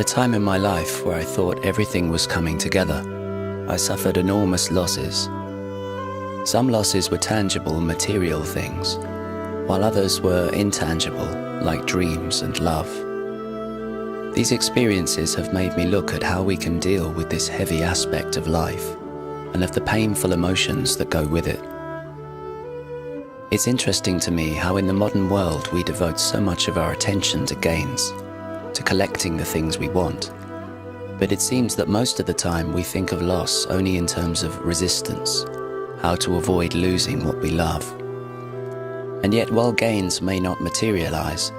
a time in my life where I thought everything was coming together, I suffered enormous losses. Some losses were tangible, material things, while others were intangible, like dreams and love. These experiences have made me look at how we can deal with this heavy aspect of life and of the painful emotions that go with it. It's interesting to me how in the modern world we devote so much of our attention to gains, to collecting the things we want. But it seems that most of the time we think of loss only in terms of resistance, how to avoid losing what we love. And yet while gains may not materialize,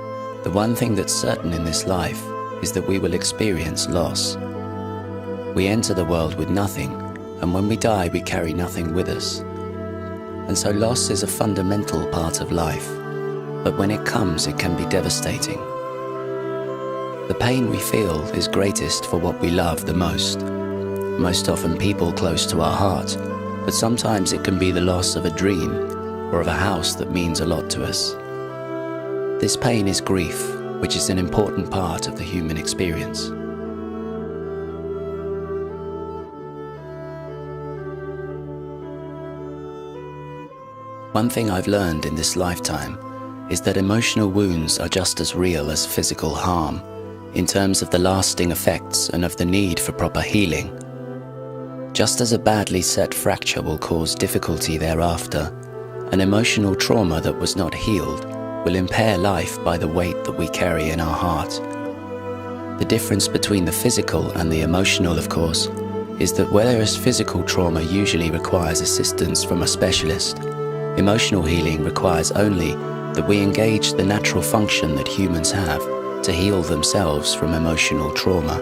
the one thing that's certain in this life is that we will experience loss. We enter the world with nothing, and when we die we carry nothing with us. And so loss is a fundamental part of life, but when it comes it can be devastating. The pain we feel is greatest for what we love the most. Most often people close to our heart, but sometimes it can be the loss of a dream or of a house that means a lot to us. This pain is grief, which is an important part of the human experience. One thing I've learned in this lifetime is that emotional wounds are just as real as physical harm, in terms of the lasting effects and of the need for proper healing. Just as a badly set fracture will cause difficulty thereafter, an emotional trauma that was not healed will impair life by the weight that we carry in our heart. The difference between the physical and the emotional, of course, is that whereas physical trauma usually requires assistance from a specialist, emotional healing requires only that we engage the natural function that humans have to heal themselves from emotional trauma.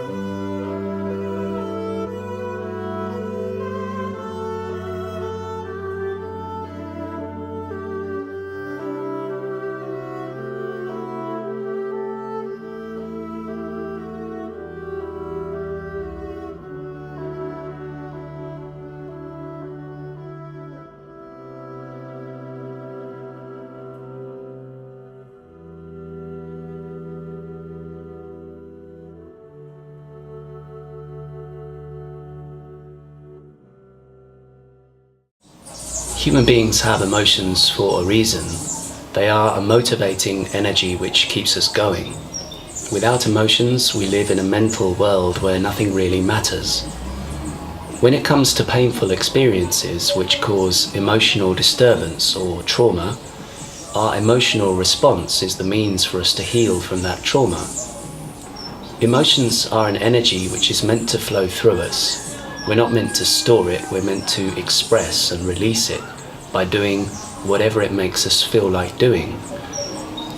Human beings have emotions for a reason. They are a motivating energy which keeps us going. Without emotions, we live in a mental world where nothing really matters. When it comes to painful experiences which cause emotional disturbance or trauma, our emotional response is the means for us to heal from that trauma. Emotions are an energy which is meant to flow through us. We're not meant to store it, we're meant to express and release it by doing whatever it makes us feel like doing.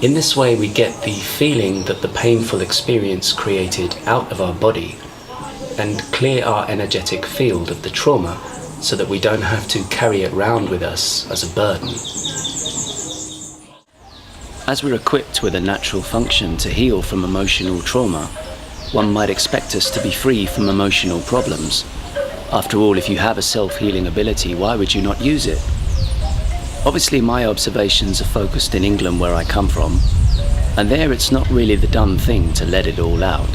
In this way we get the feeling that the painful experience created out of our body and clear our energetic field of the trauma so that we don't have to carry it around with us as a burden. As we're equipped with a natural function to heal from emotional trauma, one might expect us to be free from emotional problems. After all, if you have a self-healing ability, why would you not use it? Obviously, my observations are focused in England, where I come from, and there it's not really the done thing to let it all out.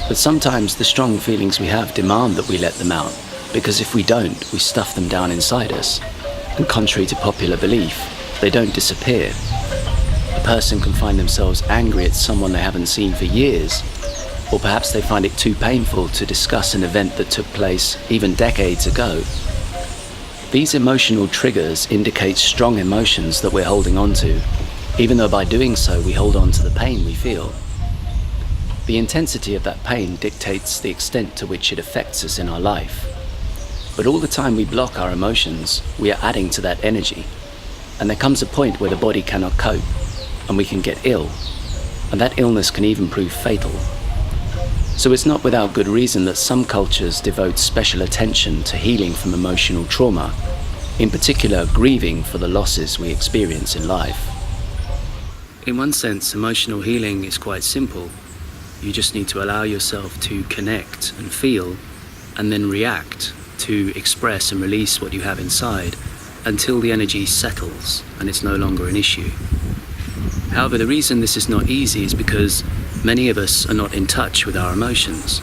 But sometimes the strong feelings we have demand that we let them out, because if we don't, we stuff them down inside us. And contrary to popular belief, they don't disappear. A person can find themselves angry at someone they haven't seen for years, or perhaps they find it too painful to discuss an event that took place even decades ago. These emotional triggers indicate strong emotions that we're holding on to, even though by doing so we hold on to the pain we feel. The intensity of that pain dictates the extent to which it affects us in our life. But all the time we block our emotions, we are adding to that energy, and there comes a point where the body cannot cope, and we can get ill, and that illness can even prove fatal. So it's not without good reason that some cultures devote special attention to healing from emotional trauma, in particular grieving for the losses we experience in life. In one sense, emotional healing is quite simple. You just need to allow yourself to connect and feel, and then react to express and release what you have inside, until the energy settles and it's no longer an issue. However, the reason this is not easy is because many of us are not in touch with our emotions.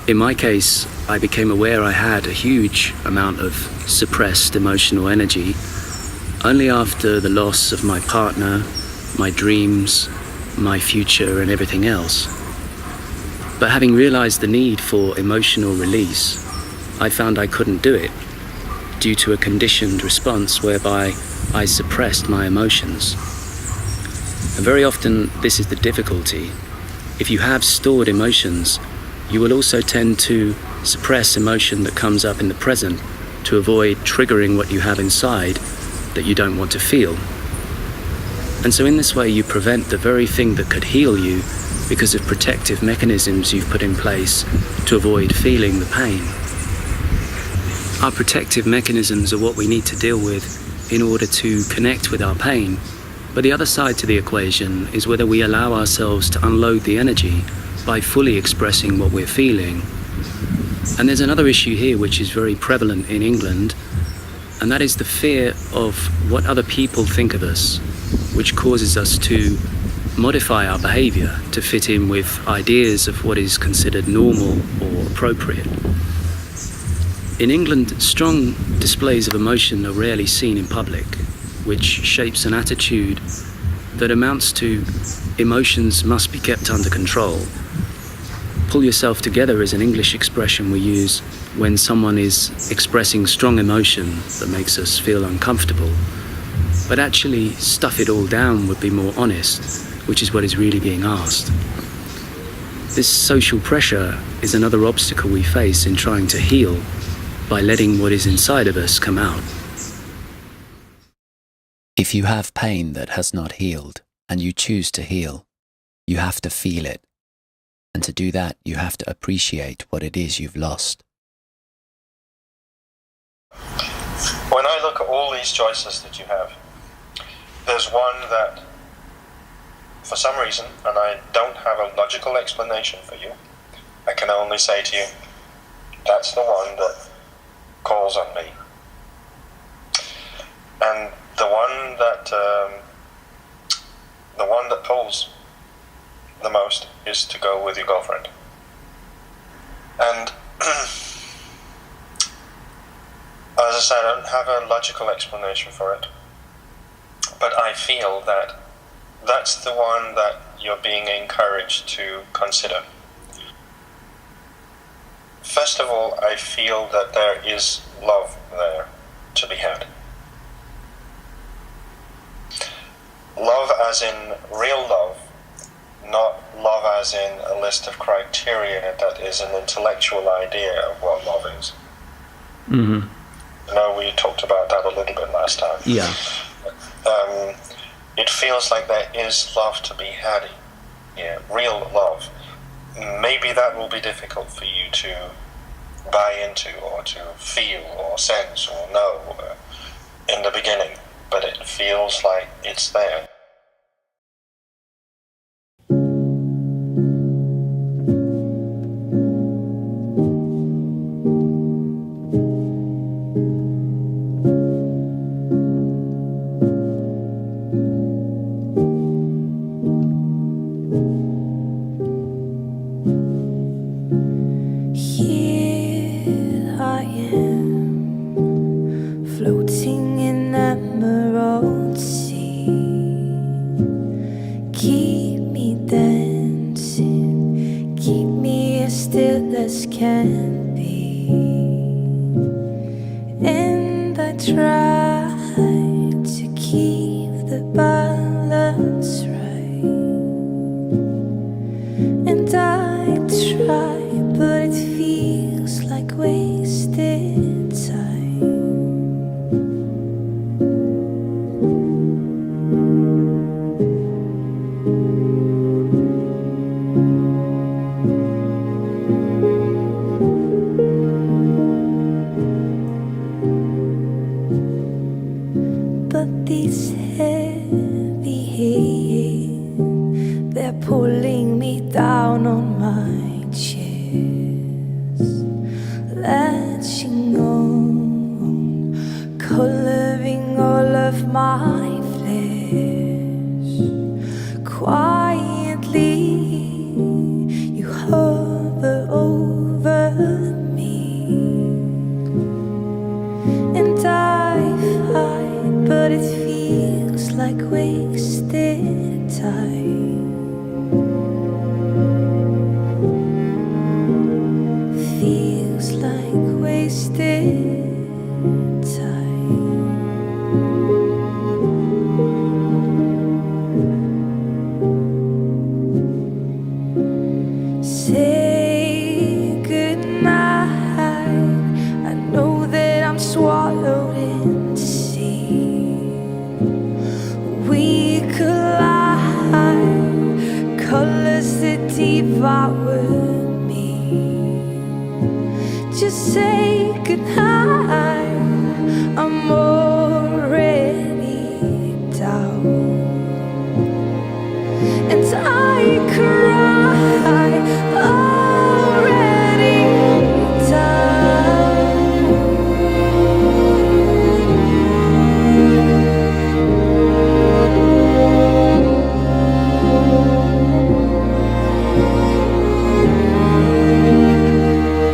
In my case, I became aware I had a huge amount of suppressed emotional energy only after the loss of my partner, my dreams, my future, and everything else. But having realized the need for emotional release, I found I couldn't do it due to a conditioned response whereby I suppressed my emotions. And very often this is the difficulty. If you have stored emotions, you will also tend to suppress emotion that comes up in the present to avoid triggering what you have inside that you don't want to feel. And so in this way you prevent the very thing that could heal you because of protective mechanisms you've put in place to avoid feeling the pain. Our protective mechanisms are what we need to deal with in order to connect with our pain. But the other side to the equation is whether we allow ourselves to unload the energy by fully expressing what we're feeling. And there's another issue here which is very prevalent in England, and that is the fear of what other people think of us, which causes us to modify our behavior to fit in with ideas of what is considered normal or appropriate. In England, strong displays of emotion are rarely seen in public, which shapes an attitude that amounts to emotions must be kept under control. Pull yourself together is an English expression we use when someone is expressing strong emotion that makes us feel uncomfortable. But actually, stuff it all down would be more honest, which is what is really being asked. This social pressure is another obstacle we face in trying to heal by letting what is inside of us come out. If you have pain that has not healed and you choose to heal, you have to feel it. And to do that, you have to appreciate what it is you've lost. When I look at all these choices that you have, there's one that, for some reason, and I don't have a logical explanation for you, I can only say to you, that's the one that calls on me. And the one that pulls the most is to go with your girlfriend. And as I said, I don't have a logical explanation for it, but I feel that that's the one that you're being encouraged to consider. First of all, I feel that there is love there to be had. Love as in real love, not love as in a list of criteria that is an intellectual idea of what love is. Mm-hmm. I know we talked about that a little bit last time. Yeah. It feels like there is love to be had here, real love. Maybe that will be difficult for you to buy into or to feel or sense or know in the beginning, but it feels like it's there. Can be, and I try to keep the balance right, and I try, but it feels like wasted time. But these heavy hands, they're pulling me down on my chest, latching on, my flesh. Quietly, you hover over me, and I fight, but it feels like wasted time. Feels like wasted time. Say goodnight. I know that I'm swallowed in sea. We collide, colors that devour me. Just say goodnight. I'm already down, and I cry already down.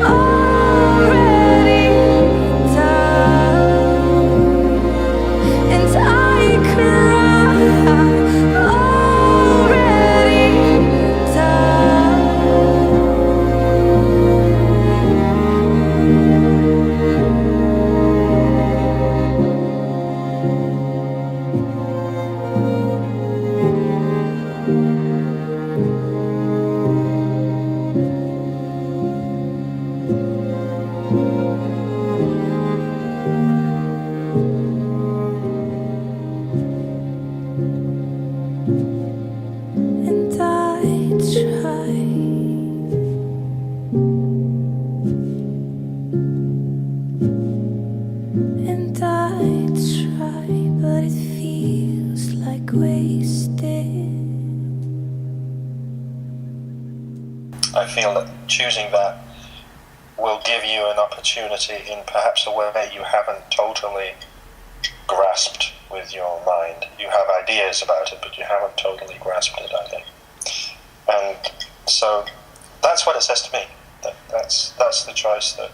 Already down, and I cry already down. And I try, and I try, but it feels like wasted. I feel that choosing that will give you an opportunity in perhaps a way you haven't totally grasped with your mind. You have ideas about it, but you haven't totally grasped it, I think. And so that's what it says to me. That's the choice that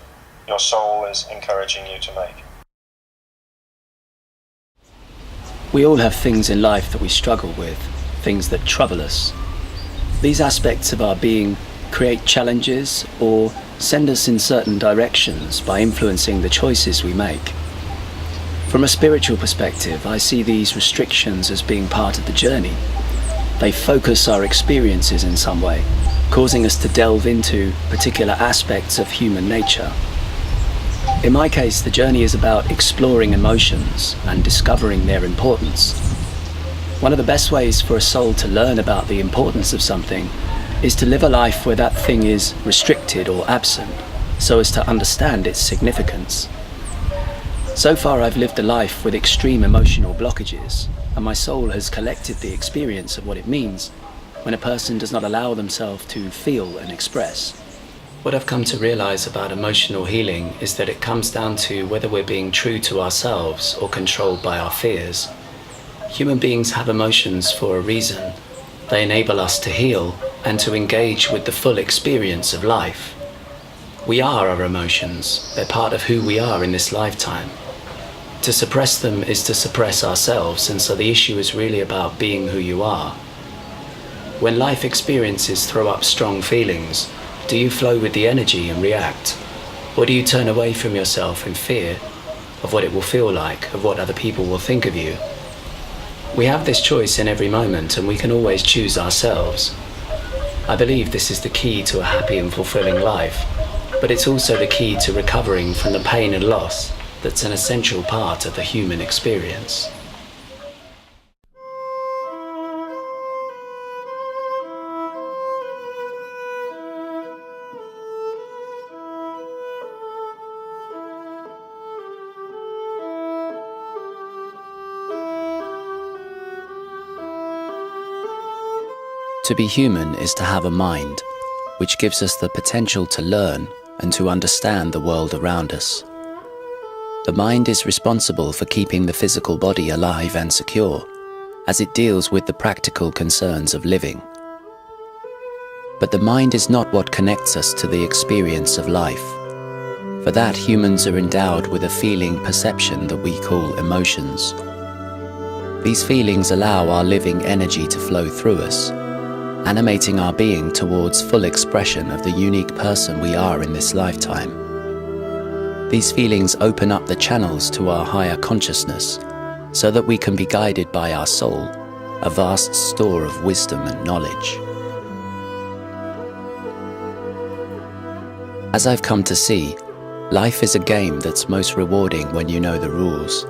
your soul is encouraging you to make. We all have things in life that we struggle with, things that trouble us. These aspects of our being create challenges or send us in certain directions by influencing the choices we make. From a spiritual perspective, I see these restrictions as being part of the journey. They focus our experiences in some way, causing us to delve into particular aspects of human nature. In my case, the journey is about exploring emotions and discovering their importance. One of the best ways for a soul to learn about the importance of something is to live a life where that thing is restricted or absent, so as to understand its significance. So far, I've lived a life with extreme emotional blockages, and my soul has collected the experience of what it means when a person does not allow themselves to feel and express. What I've come to realize about emotional healing is that it comes down to whether we're being true to ourselves or controlled by our fears. Human beings have emotions for a reason. They enable us to heal and to engage with the full experience of life. We are our emotions. They're part of who we are in this lifetime. To suppress them is to suppress ourselves, and so the issue is really about being who you are. When life experiences throw up strong feelings, do you flow with the energy and react? Or do you turn away from yourself in fear of what it will feel like, of what other people will think of you? We have this choice in every moment, and we can always choose ourselves. I believe this is the key to a happy and fulfilling life, but it's also the key to recovering from the pain and loss that's an essential part of the human experience. To be human is to have a mind, which gives us the potential to learn and to understand the world around us. The mind is responsible for keeping the physical body alive and secure, as it deals with the practical concerns of living. But the mind is not what connects us to the experience of life. For that, humans are endowed with a feeling perception that we call emotions. These feelings allow our living energy to flow through us, animating our being towards full expression of the unique person we are in this lifetime. These feelings open up the channels to our higher consciousness, so that we can be guided by our soul, a vast store of wisdom and knowledge. As I've come to see, life is a game that's most rewarding when you know the rules.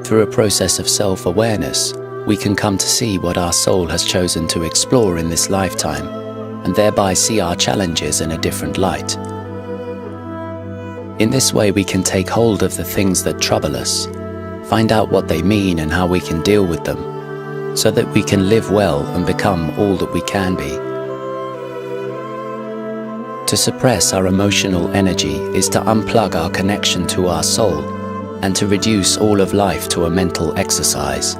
Through a process of self-awareness, we can come to see what our soul has chosen to explore in this lifetime, and thereby see our challenges in a different light. In this way, we can take hold of the things that trouble us, find out what they mean and how we can deal with them, so that we can live well and become all that we can be. To suppress our emotional energy is to unplug our connection to our soul and to reduce all of life to a mental exercise.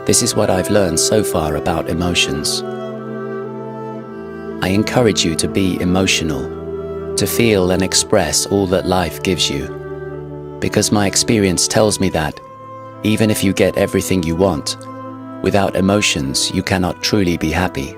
This is what I've learned so far about emotions. I encourage you to be emotional, to feel and express all that life gives you, because my experience tells me that, even if you get everything you want, without emotions you cannot truly be happy.